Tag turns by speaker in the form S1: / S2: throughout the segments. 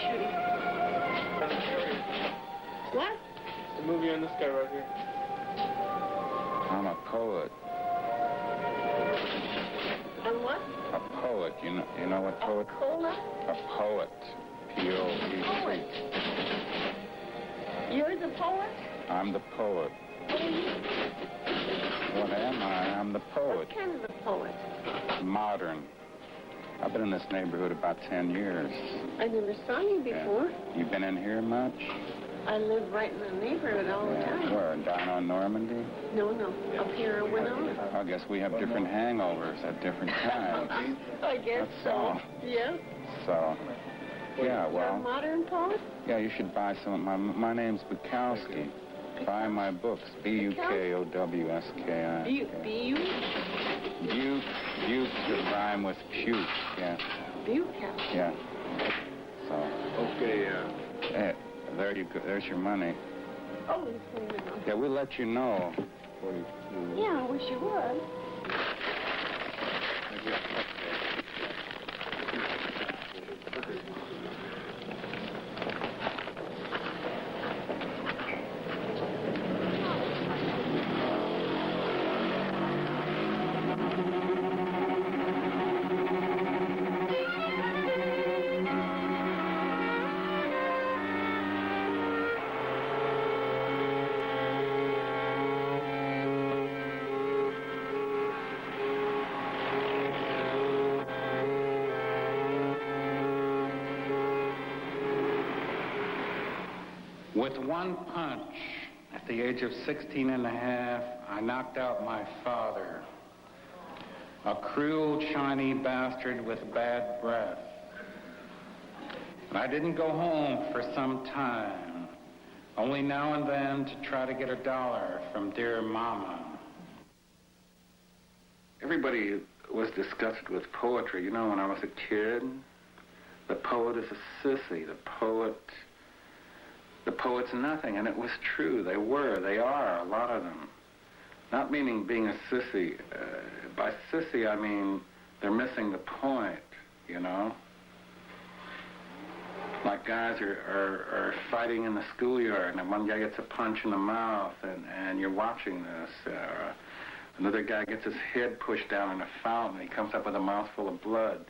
S1: shooting? What?
S2: The movie on this guy right here.
S3: I'm a poet.
S1: On what?
S3: A poet. You know what poet?
S1: A cola?
S3: A poet. P-O-E-T.
S1: Poet. You're the poet?
S3: I'm the poet.
S1: What are you?
S3: What am I? I'm the poet.
S1: What kind of a poet?
S3: Modern. I've been in this neighborhood about 10 years.
S1: I never saw you before.
S3: Yeah. You been in here much?
S1: I live right in the neighborhood all the time.
S3: Where, down on Normandy?
S1: No, up here in Winona.
S3: I guess we have different hangovers at different times.
S1: I guess
S3: That's
S1: so.
S3: all.
S1: Yeah.
S3: So, yeah,
S1: You're
S3: well...
S1: a modern poet?
S3: Yeah, you should buy some. My name's Bukowski. Buy my books. B-U-K-O-W-S-K-I.
S1: B-U?
S3: Buke should rhyme with puke, yeah.
S1: Bukowski.
S3: Yeah. So.
S2: Okay,
S3: Hey, there you go. There's your money.
S1: Oh, he's putting it on.
S3: Yeah, we'll let you know.
S1: Yeah, I wish you would.
S3: With one punch, at the age of 16 and a half, I knocked out my father. A cruel Chinese bastard with bad breath. And I didn't go home for some time, only now and then to try to get $1 from dear mama. Everybody was disgusted with poetry. You know, when I was a kid, the poet is a sissy. The poet's nothing, and it was true. They are, a lot of them. Not meaning being a sissy. By sissy, I mean they're missing the point, you know? Like guys are fighting in the schoolyard, and one guy gets a punch in the mouth, and you're watching this. Another guy gets his head pushed down in a fountain, and he comes up with a mouthful of blood.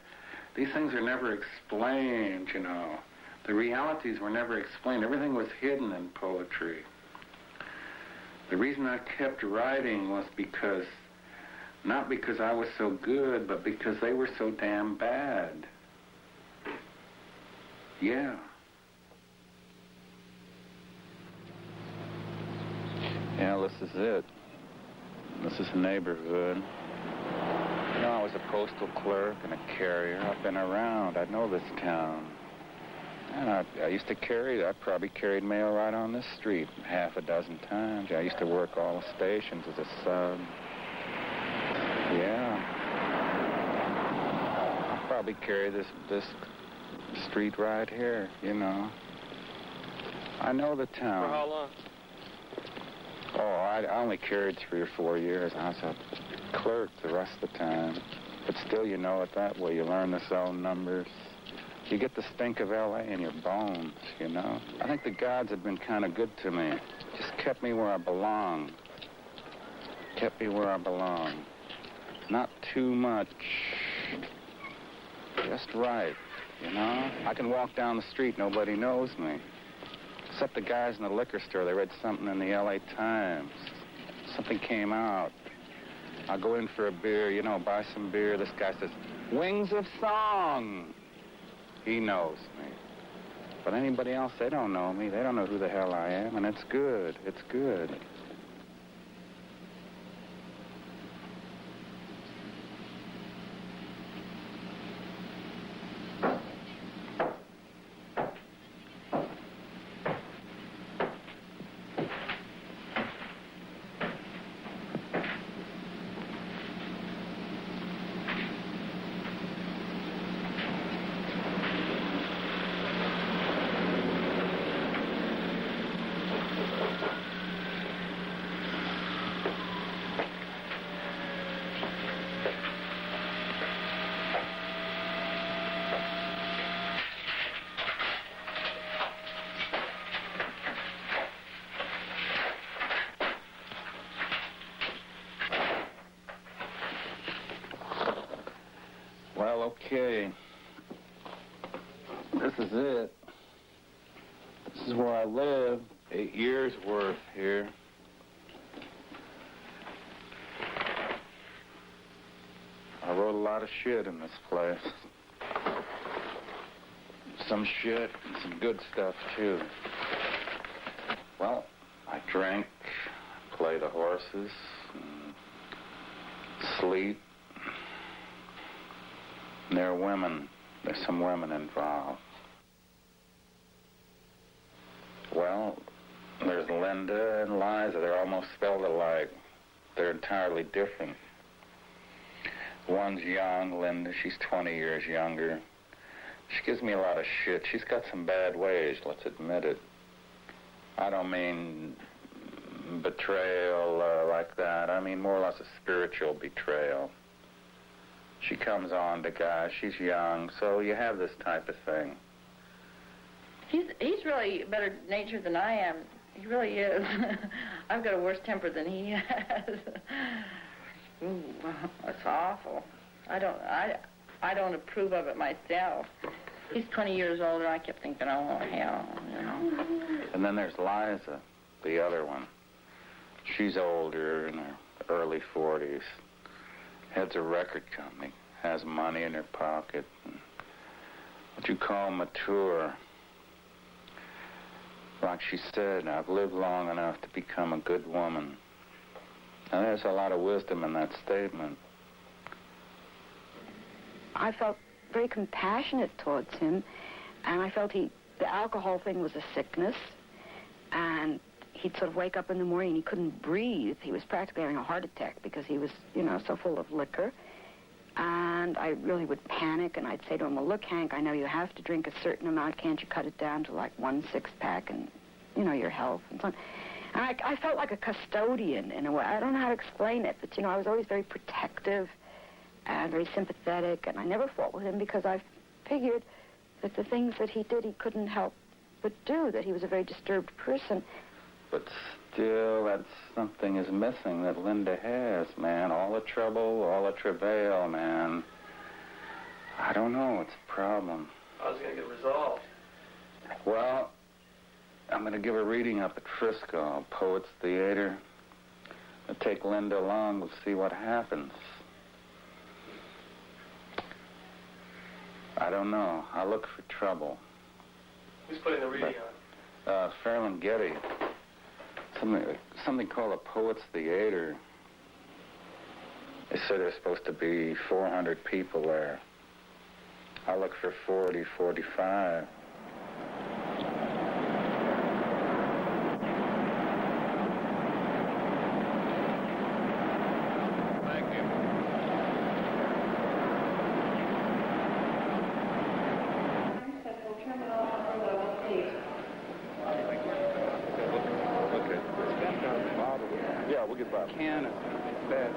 S3: These things are never explained, you know. The realities were never explained. Everything was hidden in poetry. The reason I kept writing was because, not because I was so good, but because they were so damn bad. Yeah. Yeah, this is it. This is the neighborhood. You know, I was a postal clerk and a carrier. I've been around. I know this town. And I used to I probably carried mail right on this street half a dozen times. I used to work all the stations as a sub. Yeah. I probably carry this street right here, you know. I know the town.
S2: For how long?
S3: Oh, I only carried 3 or 4 years. I was a clerk the rest of the time. But still, you know it that way. You learn the zone numbers. You get the stink of L.A. in your bones, you know? I think the gods have been kind of good to me. Just kept me where I belong. Kept me where I belong. Not too much. Just right, you know? I can walk down the street, nobody knows me. Except the guys in the liquor store. They read something in the L.A. Times. Something came out. I'll go in for a beer, you know, buy some beer. This guy says, "Wings of Song." He knows me. But anybody else, they don't know me. They don't know who the hell I am, and it's good. It's good. Okay. This is it. This is where I live. 8 years worth here. I wrote a lot of shit in this place. Some shit and some good stuff, too. Well, I drank, play the horses, and sleep. And there are women. There's some women involved. Well, there's Linda and Liza. They're almost spelled alike. They're entirely different. One's young, Linda. She's 20 years younger. She gives me a lot of shit. She's got some bad ways, let's admit it. I don't mean betrayal like that. I mean more or less a spiritual betrayal. She comes on to guys. She's young, so you have this type of thing.
S4: He's really better natured than I am. He really is. I've got a worse temper than he has. Ooh, that's awful. I don't approve of it myself. He's 20 years older. I kept thinking, oh, hell, you know.
S3: And then there's Liza, the other one. She's older, in her early 40s. Heads a record company. Has money in her pocket. What you call mature. Like she said, I've lived long enough to become a good woman. Now, there's a lot of wisdom in that statement.
S5: I felt very compassionate towards him, and I felt the alcohol thing was a sickness, and he'd sort of wake up in the morning and he couldn't breathe. He was practically having a heart attack because he was, you know, so full of liquor. And I really would panic, and I'd say to him, well, look, Hank, I know you have to drink a certain amount. Can't you cut it down to like 1 6-pack and, you know, your health and so on. And I felt like a custodian in a way. I don't know how to explain it, but, you know, I was always very protective and very sympathetic, and I never fought with him because I figured that the things that he did he couldn't help but do, that he was a very disturbed person.
S3: But still, that something is missing that Linda has, man. All the trouble, all the travail, man. I don't know. It's a problem.
S2: How's it going to get resolved?
S3: Well, I'm going to give a reading up at Frisco, Poets Theater. I'll take Linda along. We'll see what happens. I don't know. I'll look for trouble.
S2: Who's putting the reading on?
S3: Fairland Getty. Something called a Poets Theater. They said there's supposed to be 400 people there. I'll look for 40, 45. Thank you. Yeah, we'll get by. Can of bad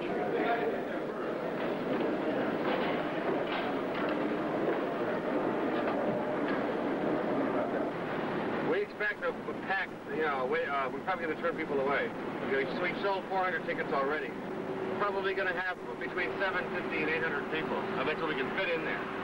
S6: We expect a pack, you know, we're probably going to turn people away. We've sold 400 tickets already. We're probably going to have between 750 and 800 people. I bet you we can fit in there.